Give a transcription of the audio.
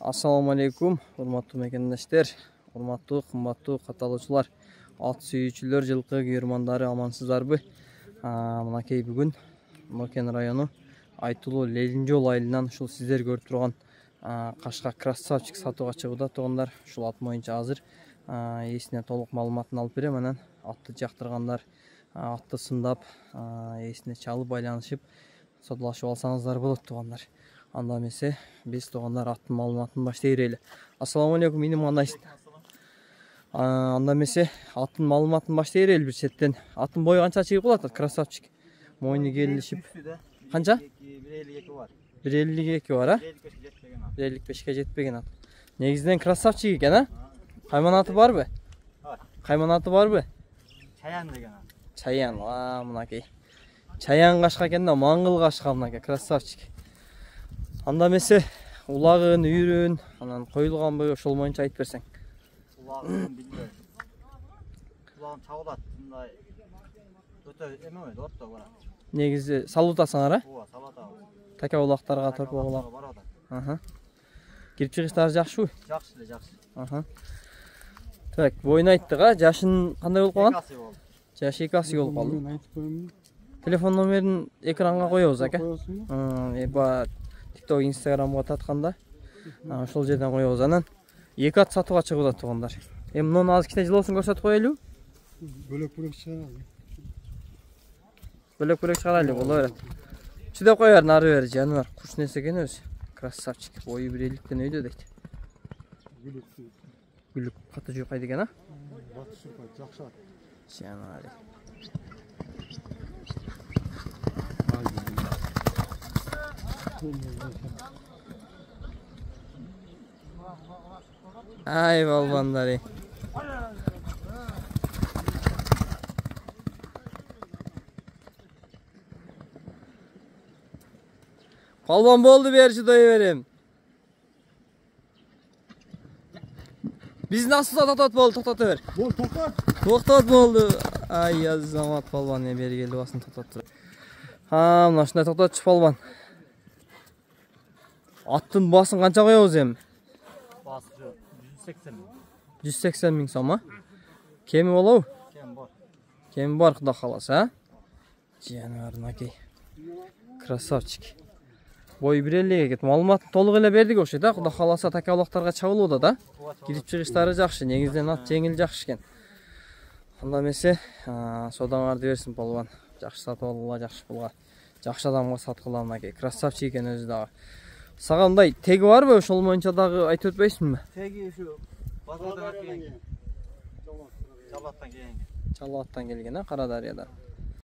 Assalamu алейкум, урматтуу мекендештер, урматтуу, кымбаттуу катталуучулар, ат сүйүүчүлөр, жылкы күйөрмандары амансыздарбы? Мынакей бүгүн Мөкен району Айтылуу Лелин жол айылынан ушул сиздер көрүп турган Кашка красавчик сатууга чыгууда тугандар. Ушул ат боюнча азыр ээсине толук маалыматын алып берем. Анан атты жактыргандар атты сындап ээсине чалып байланышып саудалашып алсаңыздар болот тугандар. Анда эмесе биз тугандар аттын маалыматын баштай берели. Ассаламу алейкум, иним кандайсың? Анда эмесе аттын маалыматын баштай берели бир сеттен. Аттын бою канча чыгып калат? Красавчик. Мойну келишип. Канча? 1.52 бар. 1.52 бар, а? 1.55ке жетпеген ат. Негизинен красавчик экен, а? Кайманаты барбы? Бар. Кайманаты барбы? Чаян деген ат. Чаян, мынакей. Чаян кашка экен да, маңгыл кашка мынакей, красавчик. Анда эмесе улагын, үйрүн, анан коюлганбы, ошол боюнча айтып берсең. Улагын билбейм. Улагын чабылат, мындай өтө эме ойду, отто барат. Негизи салып атасыңар, а? Ооба, салып атабыз. Така улактарга, торпо улак. Барат. Кирип чыгыштары жакшыбы? Жакшы эле, жакшы. Так, боюн айттык, а? Жашын кандай болуп калган? Экасы болду. Жашы 2 асый болуп калды. Мен айтып коеюн. Телефон номерин экранга коебуз, ака. Коесуңбу? Эба TikTok, Instagramга татканда ошол жерден коебуз. Анан 2 ат сатууга чыгууда тугандар. Эми муну азыр кичине жылоосун көрсөтүп коелу. Бөлөк-бөлөк чыгаралы. Бөлөк-бөлөк чыгарайлы, боло берет. Чүдө коер, нары бери жаныбар. Куш нерсе экен өзү. Красавчик. Бою 1.50ден өйдө дейт. Гүлүк каты жуйкайт экен, а? Батыш жуйкайт, жакшы ат. Жанары. Ай балбандар. Балбан болду, берчи дой берем. Биз насыл токтот болду, токтото бер. Бол, токтот. Токтот болду. Ай, Азамат балбан бери келип басын токтоттур. Мына ушундай токтотчу балбан. Аттын басын канча коебуз эми? Басы 180 миң. 180 миң сом, а? Кеми болобу? Кем бар. Кеми бар, Кудай кааласа, а? Жаныбар мынакей. Красавчик. Бой 1.50 кетти. Маалыматын толук эле бердик окшойт, а? Кудай кааласа така улактарга чабылууда да. Кирип чыгыштары жакшы, негизинен ат жеңил жакшы экен. Анда эмесе, содаңарды берсин балбан. Жакшы сатып алгыла, жакшы пулга. Жакшы адамга саткыла мынакей. Красавчик экен өзү дагы. Сага мындай теги барбы? Ошол боюнча дагы айтып өтпөйсүңбү? Теги ушу базардан келген. Жалаттан келген. Жалаттан келген, а? Кара Дарыядан.